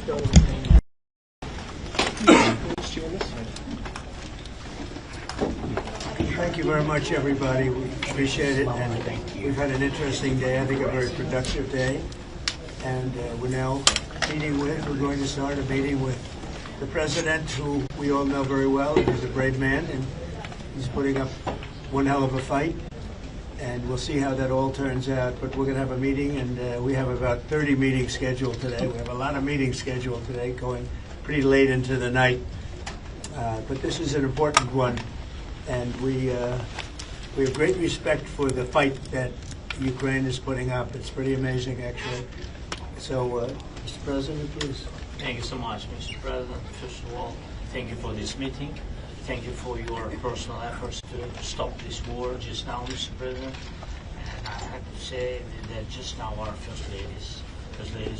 Thank you very much, everybody. We appreciate it, and we've had an interesting day. I think a very productive day, and we're now we're going to start a meeting with the president, who we all know very well. He's a brave man, and he's putting up one hell of a fight, and we'll see how that all turns out. But we're going to have a meeting, and we have about 30 meetings scheduled today. We have a lot of meetings scheduled today, going pretty late into the night. But this is an important one, and we have great respect for the fight that Ukraine is putting up. It's pretty amazing, actually. So, Mr. President, please. Thank you so much, Mr. President. First of all, thank you for this meeting. Thank you for your personal efforts to stop this war just now, Mr. President. And I have to say that just now our first ladies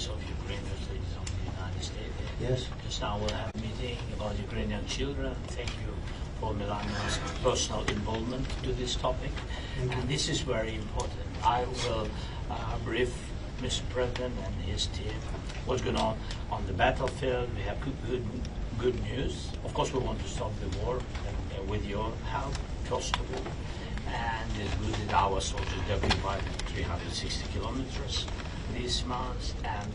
of Ukraine, first ladies of the United States. Yes. Just now we'll have a meeting about Ukrainian children. Thank you for Melania's personal involvement to this topic. And this is very important. I will brief Mr. President and his team what's going on the battlefield. We have good news. Of course, we want to stop the war with your help, first of all. And it's good that our soldiers occupied 360 kilometers this month. And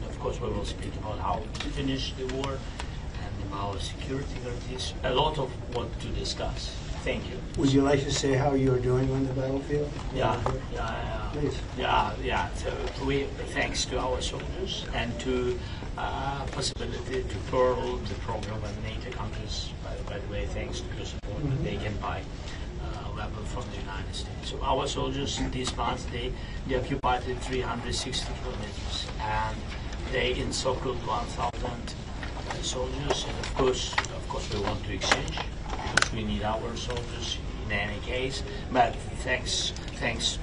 of course, we will speak about how to finish the war and about security guarantees. A lot of what to discuss. Thank you. Would you like to say how you're doing on the battlefield? Yeah. Please. Yeah. So thanks to our soldiers and to possibility to further the program of NATO countries. By the way, thanks to the support that they can buy weapons from the United States. So our soldiers this month they occupied 360 kilometers and they encircled 1,000 soldiers. And of course we want to exchange, because we need our soldiers in any case. But thanks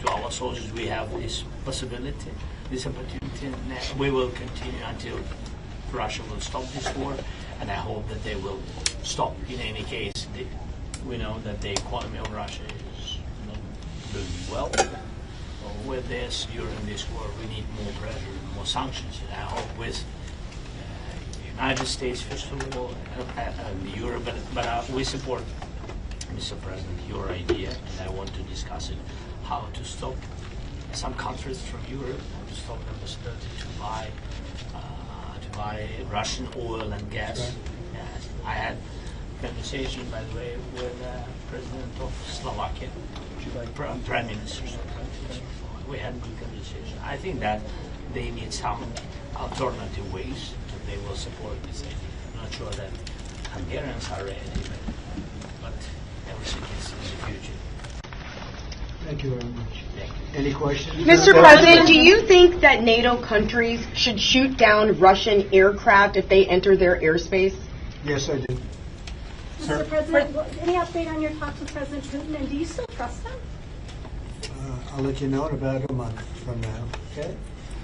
to our soldiers, we have this possibility, this opportunity. And we will continue until Russia will stop this war, and I hope that they will stop in any case. We know that the economy of Russia is not doing well. With this, during this war, we need more pressure, more sanctions. And I hope with United States, first of all, and Europe, but we support, Mr. President, your idea, and I want to discuss it, how to stop some countries from Europe, how to stop the possibility to buy Russian oil and gas. Right. Yes. I had a conversation, by the way, with President of Slovakia, Prime Minister. We had a good conversation. I think that they need some alternative ways that they will support this idea. I'm not sure that Hungarians are ready, but everything is in the future. Thank you very much. Thank you. Any questions? Mr. President, do you think that NATO countries should shoot down Russian aircraft if they enter their airspace? Yes, I do. Mr. President, any update on your talks with President Putin, and do you still trust him? I'll let you know in about a month from now. Okay.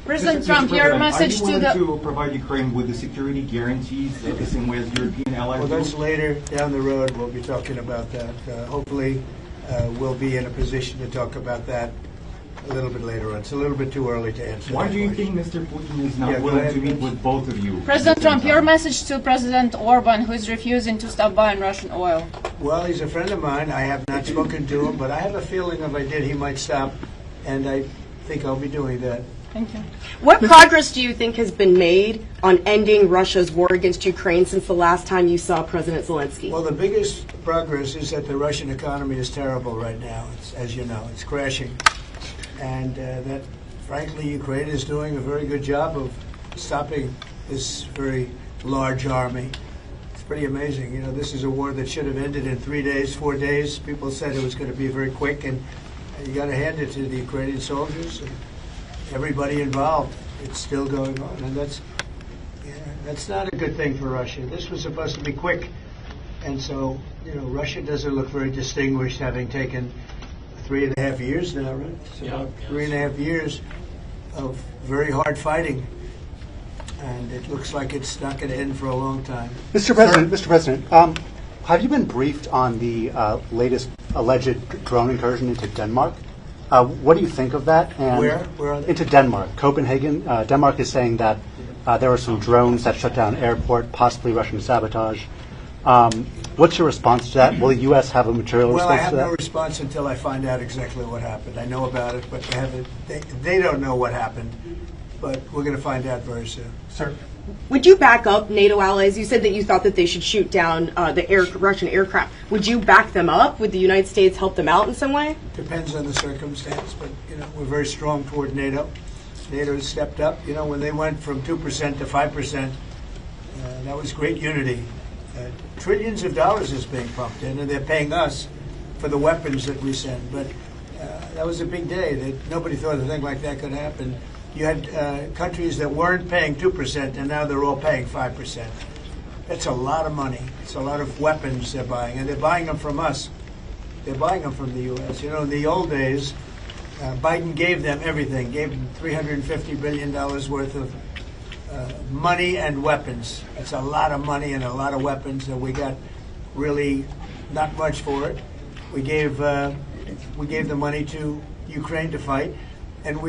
President Trump, your message are you to willing to provide Ukraine with the security guarantees the same way as European allies? Well, that's later down the road. We'll be talking about that. Hopefully, we'll be in a position to talk about that a little bit later on. It's a little bit too early to answer. Why that do you question. think Mr. Putin is not willing to meet with both of you? President Trump, your message to President Orban, who is refusing to stop buying Russian oil. Well, he's a friend of mine. I have not spoken to him, but I have a feeling if I did, he might stop, and I think I'll be doing that. Thank you. What progress do you think has been made on ending Russia's war against Ukraine since the last time you saw President Zelensky? Well, the biggest progress is that the Russian economy is terrible right now. As you know, it's crashing. And that, frankly, Ukraine is doing a very good job of stopping this very large army. It's pretty amazing. You know, this is a war that should have ended in 3 days, 4 days. People said it was going to be very quick, and you got to hand it to the Ukrainian soldiers and everybody involved. It's still going on, and that's not a good thing for Russia. This was supposed to be quick, and so, you know, Russia doesn't look very distinguished, having taken 3.5 years now, right? It's about 3.5 years of very hard fighting, and it looks like it's not going to end for a long time. Mr. President, have you been briefed on the latest alleged drone incursion into Denmark? What do you think of that? And Where are they? Into Denmark, Copenhagen. Denmark is saying that there were some drones that shut down an airport, possibly Russian sabotage. What's your response to that? Will the U.S. have a material Well, I response have to that? no response until I find out exactly what happened. I know about it, but they don't know what happened. But we're going to find out very soon. Sir. Would you back up NATO allies? You said that you thought that they should shoot down the Russian aircraft. Would you back them up? Would the United States help them out in some way? Depends on the circumstance, but we're very strong toward NATO. NATO has stepped up. When they went from 2% to 5%, that was great unity. Trillions of dollars is being pumped in, and they're paying us for the weapons that we send. But that was a big day. Nobody thought a thing like that could happen. You had countries that weren't paying 2%, and now they're all paying 5%. That's a lot of money. It's a lot of weapons they're buying, and they're buying them from us. They're buying them from the U.S. In the old days, Biden gave them everything, gave them $350 billion worth of money and weapons. It's a lot of money and a lot of weapons, and we got really not much for it. We gave the money to Ukraine to fight, and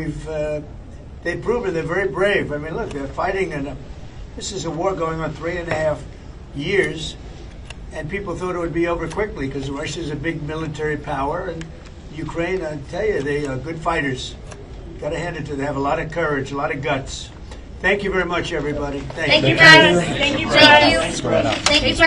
they've proven they're very brave. I mean, look, they're fighting, and this is a war going on 3.5 years, and people thought it would be over quickly because Russia's a big military power, and Ukraine, I tell you, they are good fighters. Got to hand it to them. They have a lot of courage, a lot of guts. Thank you very much, everybody. Thank you, guys. Thank you, guys. Thanks, Brad. Thank you.